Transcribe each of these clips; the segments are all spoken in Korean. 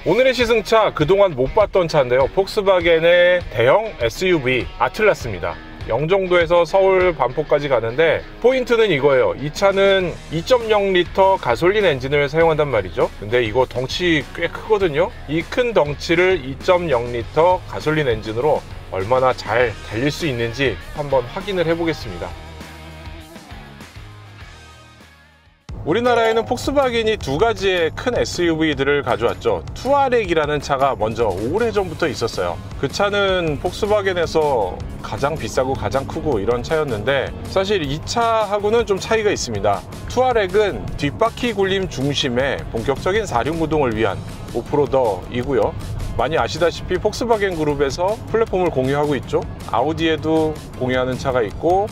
오늘의 시승차 그동안 못 봤던 차인데요, 폭스바겐의 대형 SUV 아틀라스입니다. 영종도에서 서울 반포까지 가는데 포인트는 이거예요. 이 차는 2.0L 가솔린 엔진을 사용한단 말이죠. 근데 이거 덩치 꽤 크거든요. 이 큰 덩치를 2.0L 가솔린 엔진으로 얼마나 잘 달릴 수 있는지 한번 확인을 해 보겠습니다. 우리나라에는 폭스바겐이 두 가지의 큰 SUV들을 가져왔죠. 투아렉이라는 차가 먼저 오래전부터 있었어요. 그 차는 폭스바겐에서 가장 비싸고 가장 크고 이런 차였는데 사실 이 차하고는 좀 차이가 있습니다. 투아렉은 뒷바퀴 굴림 중심의 본격적인 4륜구동을 위한 오프로더이고요. 많이 아시다시피 폭스바겐 그룹에서 플랫폼을 공유하고 있죠. 아우디에도 공유하는 차가 있고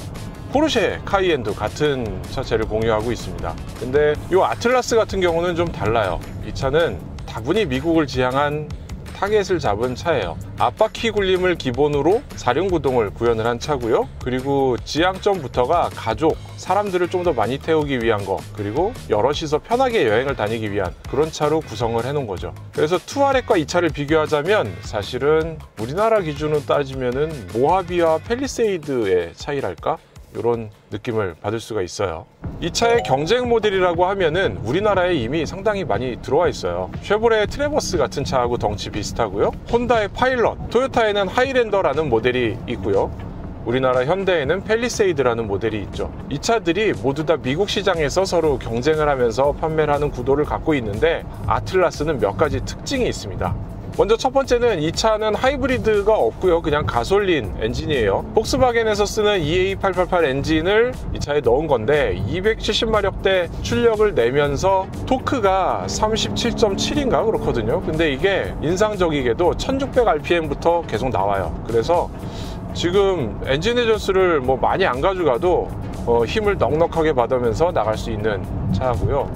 포르쉐 카이엔도 같은 차체를 공유하고 있습니다. 근데 이 아틀라스 같은 경우는 좀 달라요. 이 차는 다분히 미국을 지향한 타겟을 잡은 차예요. 앞바퀴 굴림을 기본으로 4륜구동을 구현을 한 차고요. 그리고 지향점부터가 가족, 사람들을 좀 더 많이 태우기 위한 거, 그리고 여럿이서 편하게 여행을 다니기 위한 그런 차로 구성을 해 놓은 거죠. 그래서 투아렉과 이 차를 비교하자면 사실은 우리나라 기준으로 따지면은 모하비와 팰리세이드의 차이랄까? 이런 느낌을 받을 수가 있어요. 이 차의 경쟁 모델이라고 하면은 우리나라에 이미 상당히 많이 들어와 있어요. 쉐보레의 트래버스 같은 차하고 덩치 비슷하고요. 혼다의 파일럿, 토요타에는 하이랜더라는 모델이 있고요. 우리나라 현대에는 팰리세이드라는 모델이 있죠. 이 차들이 모두 다 미국 시장에서 서로 경쟁을 하면서 판매를 하는 구도를 갖고 있는데 아틀라스는 몇 가지 특징이 있습니다. 먼저 첫 번째는 이 차는 하이브리드가 없고요. 그냥 가솔린 엔진이에요. 폭스바겐에서 쓰는 EA888 엔진을 이 차에 넣은 건데 270마력대 출력을 내면서 토크가 37.7인가 그렇거든요. 근데 이게 인상적이게도 1600rpm부터 계속 나와요. 그래서 지금 엔진 회전수를 뭐 많이 안 가져가도 힘을 넉넉하게 받으면서 나갈 수 있는 차고요.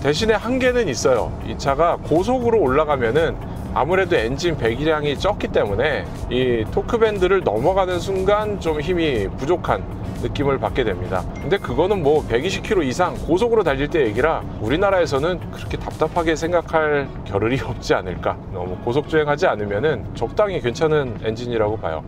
대신에 한계는 있어요. 이 차가 고속으로 올라가면은 아무래도 엔진 배기량이 적기 때문에 이 토크밴드를 넘어가는 순간 좀 힘이 부족한 느낌을 받게 됩니다. 근데 그거는 뭐 120km 이상 고속으로 달릴 때 얘기라 우리나라에서는 그렇게 답답하게 생각할 겨를이 없지 않을까. 너무 고속주행하지 않으면은 적당히 괜찮은 엔진이라고 봐요.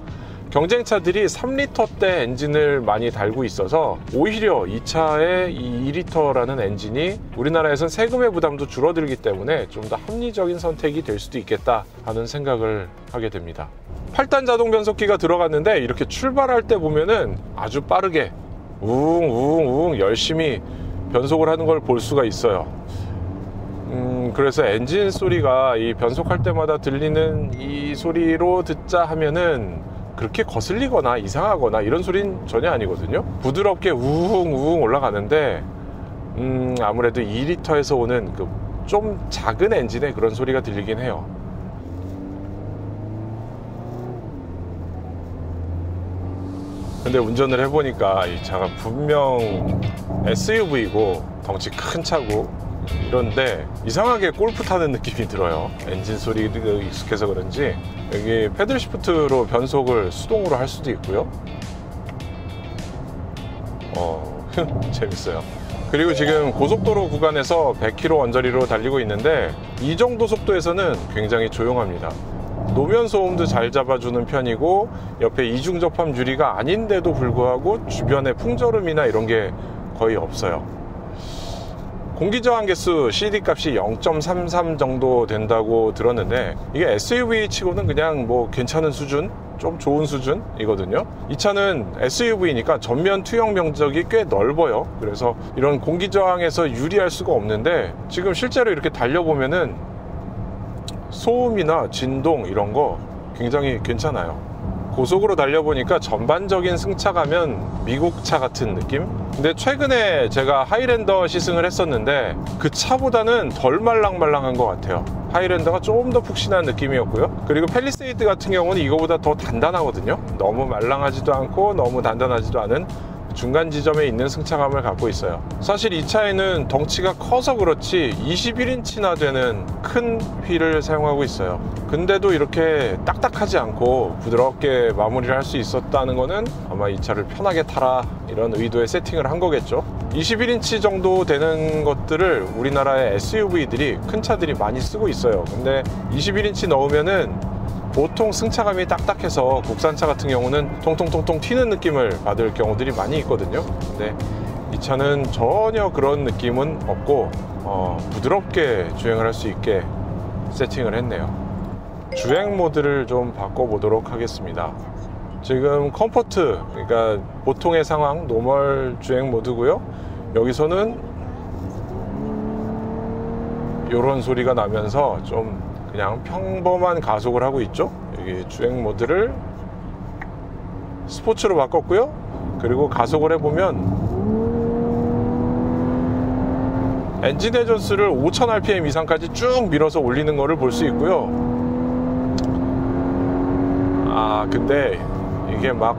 경쟁차들이 3L대 엔진을 많이 달고 있어서 오히려 이 차의 이 2L라는 엔진이 우리나라에선 세금의 부담도 줄어들기 때문에 좀 더 합리적인 선택이 될 수도 있겠다 하는 생각을 하게 됩니다. 8단 자동 변속기가 들어갔는데 이렇게 출발할 때 보면은 아주 빠르게 우웅 열심히 변속을 하는 걸 볼 수가 있어요. 그래서 엔진 소리가 이 변속할 때마다 들리는 이 소리로 듣자 하면은 그렇게 거슬리거나 이상하거나 이런 소리는 전혀 아니거든요. 부드럽게 우웅 올라가는데 아무래도 2L에서 오는 그 좀 작은 엔진의 그런 소리가 들리긴 해요. 근데 운전을 해보니까 이 차가 분명 SUV이고 덩치 큰 차고 이런데 이상하게 골프 타는 느낌이 들어요. 엔진 소리가 익숙해서 그런지. 여기 패들 시프트로 변속을 수동으로 할 수도 있고요. 재밌어요. 그리고 지금 고속도로 구간에서 100km 언저리로 달리고 있는데 이 정도 속도에서는 굉장히 조용합니다. 노면 소음도 잘 잡아주는 편이고 옆에 이중 접합 유리가 아닌데도 불구하고 주변에 풍절음이나 이런 게 거의 없어요. 공기저항 개수 CD 값이 0.33 정도 된다고 들었는데 이게 SUV 치고는 그냥 뭐 괜찮은 수준, 좀 좋은 수준이거든요. 이 차는 SUV니까 전면 투영 면적이 꽤 넓어요. 그래서 이런 공기저항에서 유리할 수가 없는데 지금 실제로 이렇게 달려보면은 소음이나 진동 이런 거 굉장히 괜찮아요. 고속으로 달려보니까 전반적인 승차감은 미국 차 같은 느낌? 근데 최근에 제가 하이랜더 시승을 했었는데 그 차보다는 덜 말랑말랑한 것 같아요. 하이랜더가 조금 더 푹신한 느낌이었고요. 그리고 팰리세이드 같은 경우는 이거보다 더 단단하거든요. 너무 말랑하지도 않고 너무 단단하지도 않은 중간 지점에 있는 승차감을 갖고 있어요. 사실 이 차에는 덩치가 커서 그렇지 21인치나 되는 큰 휠을 사용하고 있어요. 근데도 이렇게 딱딱하지 않고 부드럽게 마무리를 할 수 있었다는 거는 아마 이 차를 편하게 타라 이런 의도의 세팅을 한 거겠죠. 21인치 정도 되는 것들을 우리나라의 SUV들이, 큰 차들이 많이 쓰고 있어요. 근데 21인치 넣으면은 보통 승차감이 딱딱해서 국산차 같은 경우는 통통통통 튀는 느낌을 받을 경우들이 많이 있거든요. 근데 이 차는 전혀 그런 느낌은 없고 부드럽게 주행을 할 수 있게 세팅을 했네요. 주행 모드를 좀 바꿔보도록 하겠습니다. 지금 컴포트, 그러니까 보통의 상황, 노멀 주행 모드고요. 여기서는 이런 소리가 나면서 좀 그냥 평범한 가속을 하고 있죠. 여기 주행 모드를 스포츠로 바꿨고요. 그리고 가속을 해보면 엔진 회전수를 5000rpm 이상까지 쭉 밀어서 올리는 거를 볼 수 있고요. 근데 이게 막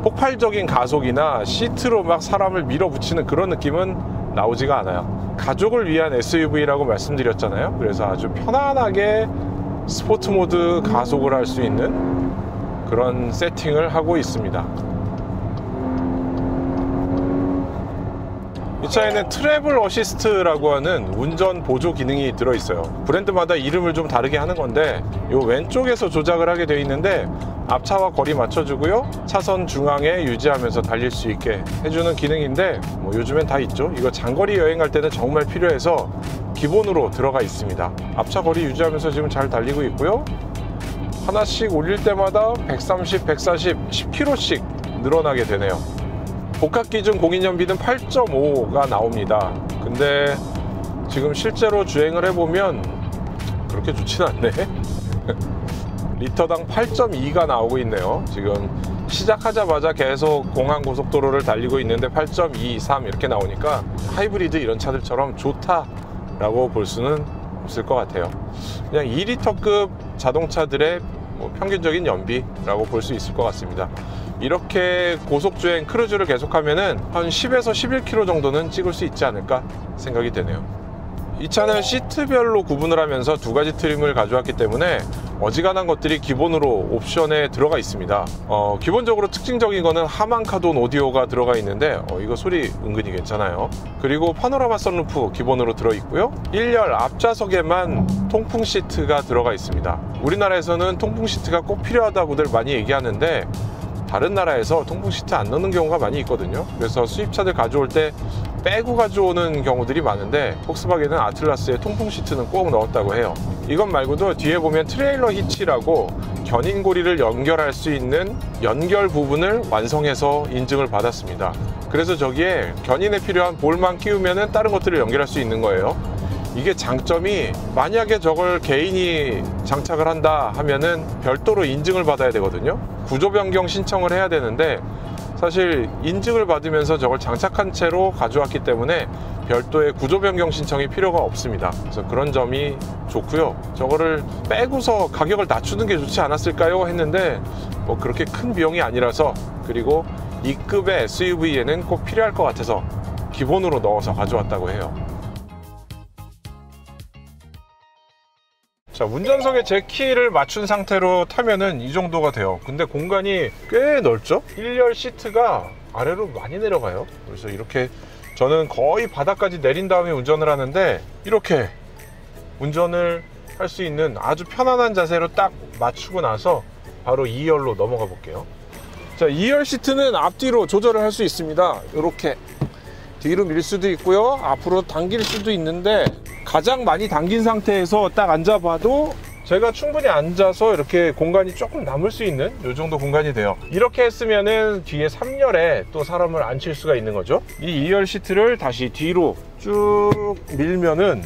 폭발적인 가속이나 시트로 막 사람을 밀어붙이는 그런 느낌은 나오지가 않아요. 가족을 위한 SUV라고 말씀드렸잖아요. 그래서 아주 편안하게 스포츠 모드 가속을 할 수 있는 그런 세팅을 하고 있습니다. 이 차에는 트래블 어시스트라고 하는 운전 보조 기능이 들어있어요. 브랜드마다 이름을 좀 다르게 하는 건데, 이 왼쪽에서 조작을 하게 되어 있는데 앞차와 거리 맞춰주고요, 차선 중앙에 유지하면서 달릴 수 있게 해주는 기능인데, 요즘엔 다 있죠. 이거 장거리 여행할 때는 정말 필요해서 기본으로 들어가 있습니다. 앞차 거리 유지하면서 지금 잘 달리고 있고요. 하나씩 올릴 때마다 130, 140, 10km씩 늘어나게 되네요. 복합기준 공인연비는 8.5가 나옵니다. 근데 지금 실제로 주행을 해보면 그렇게 좋진 않네. 리터당 8.2가 나오고 있네요. 지금 시작하자마자 계속 공항고속도로를 달리고 있는데 8.2, 3 이렇게 나오니까 하이브리드 이런 차들처럼 좋다라고 볼 수는 없을 것 같아요. 그냥 2리터급 자동차들의 평균적인 연비라고 볼 수 있을 것 같습니다. 이렇게 고속주행 크루즈를 계속하면은 한 10에서 11km 정도는 찍을 수 있지 않을까 생각이 되네요. 이 차는 시트별로 구분을 하면서 두 가지 트림을 가져왔기 때문에 어지간한 것들이 기본으로 옵션에 들어가 있습니다. 기본적으로 특징적인 거는 하만카돈 오디오가 들어가 있는데 이거 소리 은근히 괜찮아요. 그리고 파노라마 선루프 기본으로 들어있고요. 1열 앞좌석에만 통풍 시트가 들어가 있습니다. 우리나라에서는 통풍 시트가 꼭 필요하다고들 많이 얘기하는데 다른 나라에서 통풍 시트 안 넣는 경우가 많이 있거든요. 그래서 수입차들 가져올 때 빼고 가져오는 경우들이 많은데, 폭스바겐은 아틀라스에 통풍 시트는 꼭 넣었다고 해요. 이것 말고도 뒤에 보면 트레일러 히치라고 견인고리를 연결할 수 있는 연결 부분을 완성해서 인증을 받았습니다. 그래서 저기에 견인에 필요한 볼만 끼우면 다른 것들을 연결할 수 있는 거예요. 이게 장점이, 만약에 저걸 개인이 장착을 한다 하면은 별도로 인증을 받아야 되거든요. 구조 변경 신청을 해야 되는데, 사실 인증을 받으면서 저걸 장착한 채로 가져왔기 때문에 별도의 구조 변경 신청이 필요가 없습니다. 그래서 그런 점이 좋고요. 저거를 빼고서 가격을 낮추는 게 좋지 않았을까요? 했는데 그렇게 큰 비용이 아니라서, 그리고 이 급의 SUV에는 꼭 필요할 것 같아서 기본으로 넣어서 가져왔다고 해요. 자, 운전석에 제 키를 맞춘 상태로 타면은 이 정도가 돼요. 근데 공간이 꽤 넓죠? 1열 시트가 아래로 많이 내려가요. 그래서 이렇게 저는 거의 바닥까지 내린 다음에 운전을 하는데, 이렇게 운전을 할 수 있는 아주 편안한 자세로 딱 맞추고 나서 바로 2열로 넘어가 볼게요. 자, 2열 시트는 앞뒤로 조절을 할 수 있습니다. 이렇게 뒤로 밀 수도 있고요, 앞으로 당길 수도 있는데, 가장 많이 당긴 상태에서 딱 앉아봐도 제가 충분히 앉아서 이렇게 공간이 조금 남을 수 있는 이 정도 공간이 돼요. 이렇게 했으면은 뒤에 3열에 또 사람을 앉힐 수가 있는 거죠. 이 2열 시트를 다시 뒤로 쭉 밀면은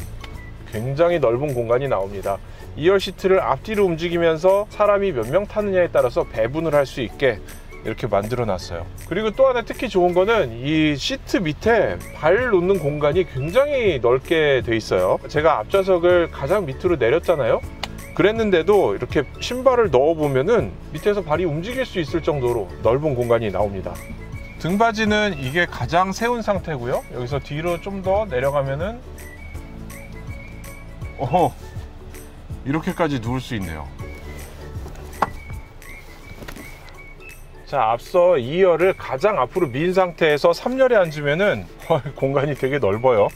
굉장히 넓은 공간이 나옵니다. 2열 시트를 앞뒤로 움직이면서 사람이 몇 명 타느냐에 따라서 배분을 할 수 있게 이렇게 만들어 놨어요. 그리고 또 하나 특히 좋은 거는 이 시트 밑에 발 놓는 공간이 굉장히 넓게 돼 있어요. 제가 앞좌석을 가장 밑으로 내렸잖아요. 그랬는데도 이렇게 신발을 넣어 보면은 밑에서 발이 움직일 수 있을 정도로 넓은 공간이 나옵니다. 등받이는 이게 가장 세운 상태고요. 여기서 뒤로 좀 더 내려가면은 이렇게까지 누울 수 있네요. 자, 앞서 2열을 가장 앞으로 민 상태에서 3열에 앉으면은 공간이 되게 넓어요.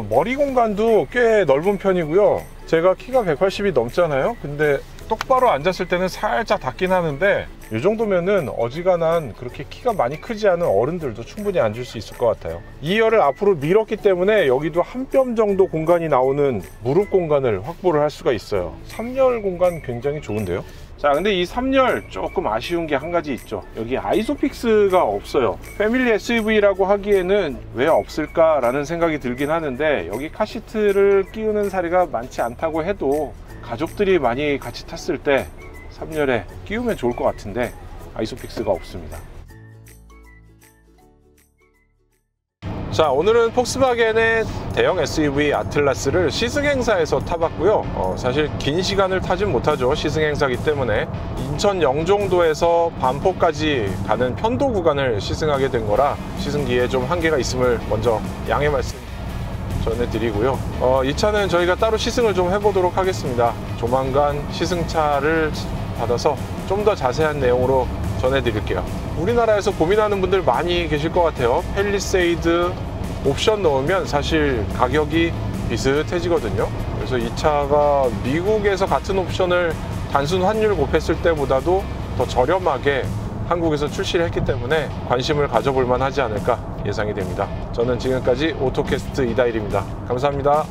머리 공간도 꽤 넓은 편이고요. 제가 키가 180이 넘잖아요. 근데 똑바로 앉았을 때는 살짝 닿긴 하는데 이 정도면은 어지간한 그렇게 키가 많이 크지 않은 어른들도 충분히 앉을 수 있을 것 같아요. 2열을 앞으로 밀었기 때문에 여기도 한 뼘 정도 공간이 나오는 무릎 공간을 확보를 할 수가 있어요. 3열 공간 굉장히 좋은데요. 자, 근데 이 3열 조금 아쉬운 게 한 가지 있죠. 여기 아이소픽스가 없어요. 패밀리 SUV라고 하기에는 왜 없을까 라는 생각이 들긴 하는데, 여기 카시트를 끼우는 사례가 많지 않다고 해도 가족들이 많이 같이 탔을 때 3열에 끼우면 좋을 것 같은데 아이소픽스가 없습니다. 자, 오늘은 폭스바겐의 대형 SUV 아틀라스를 시승 행사에서 타봤고요. 사실 긴 시간을 타진 못하죠. 시승 행사이기 때문에. 인천 영종도에서 반포까지 가는 편도 구간을 시승하게 된 거라 시승기에 좀 한계가 있음을 먼저 양해 말씀 전해드리고요. 이 차는 저희가 따로 시승을 좀 해보도록 하겠습니다. 조만간 시승차를 받아서 좀 더 자세한 내용으로 전해드릴게요. 우리나라에서 고민하는 분들 많이 계실 것 같아요. 팰리세이드 옵션 넣으면 사실 가격이 비슷해지거든요. 그래서 이 차가 미국에서 같은 옵션을 단순 환율 곱했을 때보다도 더 저렴하게 한국에서 출시를 했기 때문에 관심을 가져볼 만하지 않을까 예상이 됩니다. 저는 지금까지 오토캐스트 이다일입니다. 감사합니다.